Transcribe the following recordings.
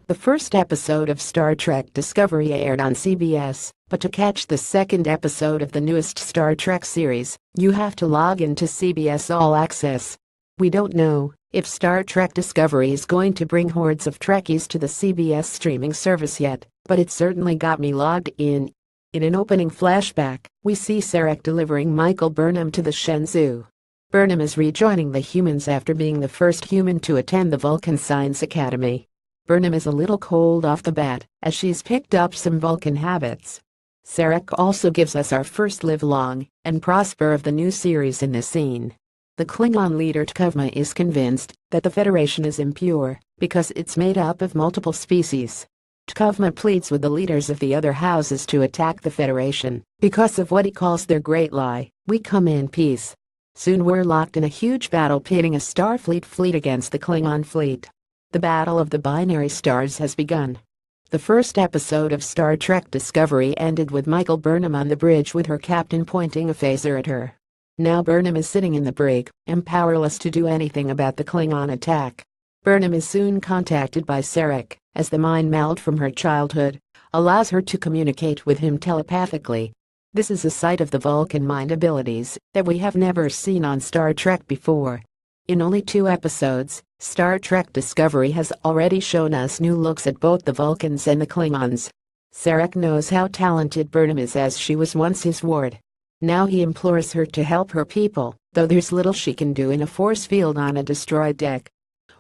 The first episode of Star Trek Discovery aired on CBS, but to catch the second episode of the newest Star Trek series, you have to log into CBS All Access. We don't know if Star Trek Discovery is going to bring hordes of Trekkies to the CBS streaming service yet, but it certainly got me logged in. In an opening flashback, we see Sarek delivering Michael Burnham to the Shenzhou. Burnham is rejoining the humans after being the first human to attend the Vulcan Science Academy. Burnham is a little cold off the bat, as she's picked up some Vulcan habits. Sarek also gives us our first live long and prosper of the new series in this scene. The Klingon leader T'Kuvma is convinced that the Federation is impure because it's made up of multiple species. T'Kuvma pleads with the leaders of the other houses to attack the Federation because of what he calls their great lie, "We come in peace." Soon we're locked in a huge battle pitting a Starfleet fleet against the Klingon fleet. The Battle of the Binary Stars has begun. The first episode of Star Trek Discovery ended with Michael Burnham on the bridge with her captain pointing a phaser at her. Now Burnham is sitting in the brig and powerless to do anything about the Klingon attack. Burnham is soon contacted by Sarek, as the mind meld from her childhood allows her to communicate with him telepathically. This is a sight of the Vulcan mind abilities that we have never seen on Star Trek before. In only 2 episodes, Star Trek Discovery has already shown us new looks at both the Vulcans and the Klingons. Sarek knows how talented Burnham is, as she was once his ward. Now he implores her to help her people, though there's little she can do in a force field on a destroyed deck.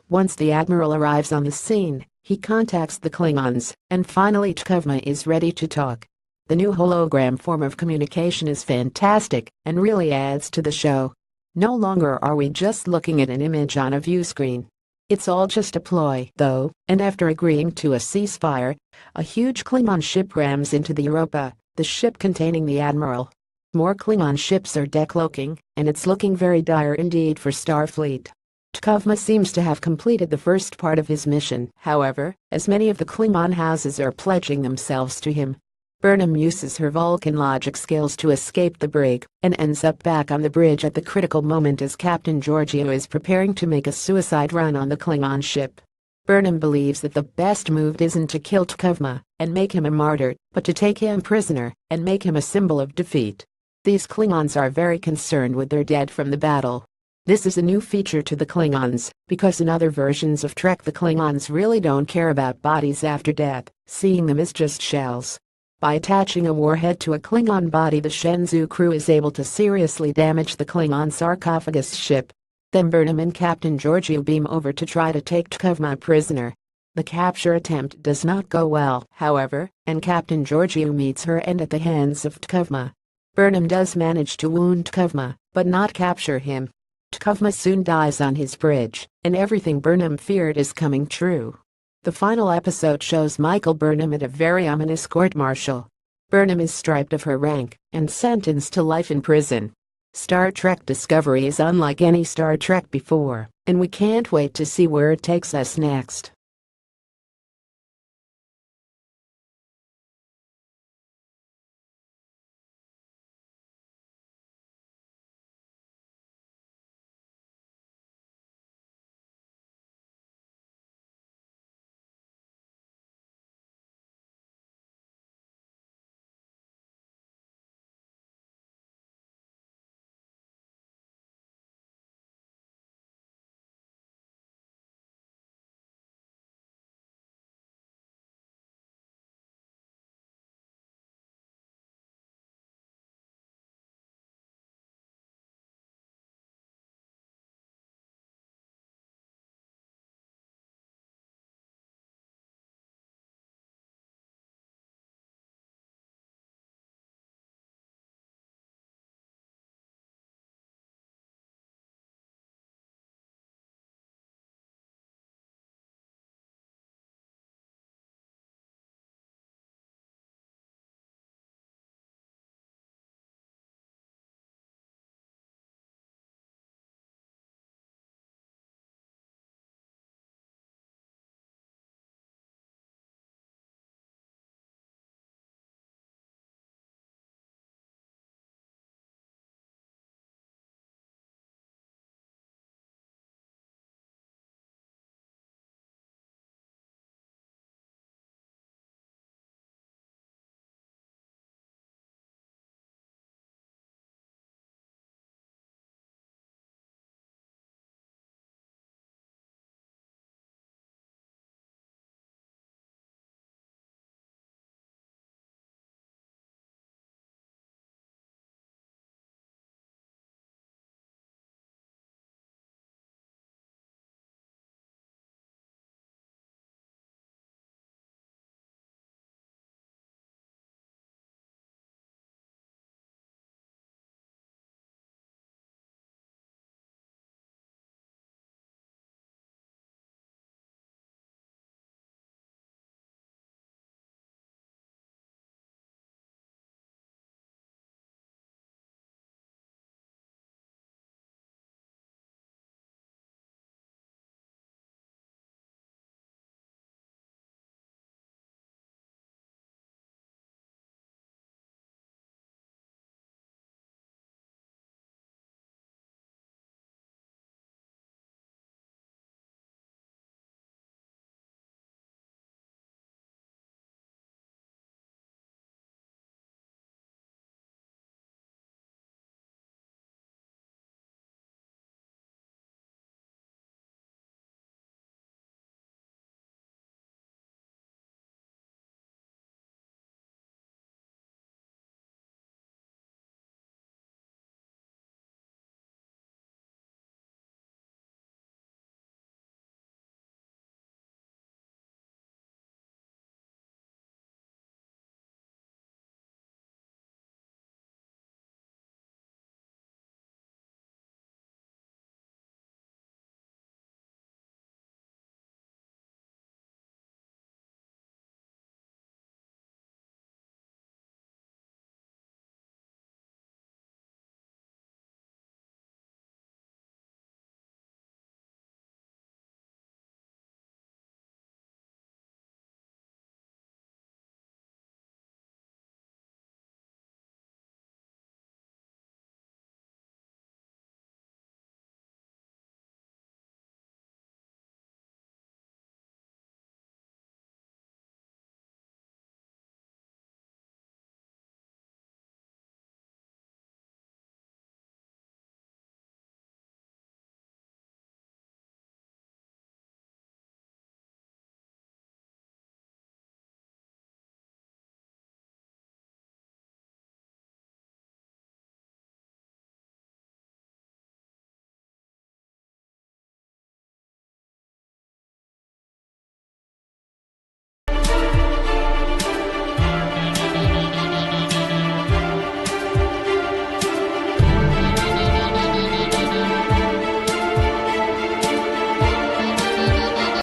Once the Admiral arrives on the scene, he contacts the Klingons, and finally T'Kuvma is ready to talk. The new hologram form of communication is fantastic and really adds to the show. No longer are we just looking at an image on a view screen. It's all just a ploy, though, and after agreeing to a ceasefire, a huge Klingon ship rams into the Europa, the ship containing the Admiral. More Klingon ships are decloaking, and it's looking very dire indeed for Starfleet. T'Kuvma seems to have completed the first part of his mission, however, as many of the Klingon houses are pledging themselves to him. Burnham uses her Vulcan logic skills to escape the brig and ends up back on the bridge at the critical moment as Captain Georgiou is preparing to make a suicide run on the Klingon ship. Burnham believes that the best move isn't to kill T'Kuvma and make him a martyr, but to take him prisoner and make him a symbol of defeat. These Klingons are very concerned with their dead from the battle. This is a new feature to the Klingons, because in other versions of Trek the Klingons really don't care about bodies after death, seeing them as just shells. By attaching a warhead to a Klingon body, the Shenzhou crew is able to seriously damage the Klingon sarcophagus ship. Then Burnham and Captain Georgiou beam over to try to take T'Kuvma prisoner. The capture attempt does not go well, however, and Captain Georgiou meets her end at the hands of T'Kuvma. Burnham does manage to wound T'Kuvma, but not capture him. T'Kuvma soon dies on his bridge, and everything Burnham feared is coming true. The final episode shows Michael Burnham at a very ominous court-martial. Burnham is stripped of her rank and sentenced to life in prison. Star Trek Discovery is unlike any Star Trek before, and we can't wait to see where it takes us next.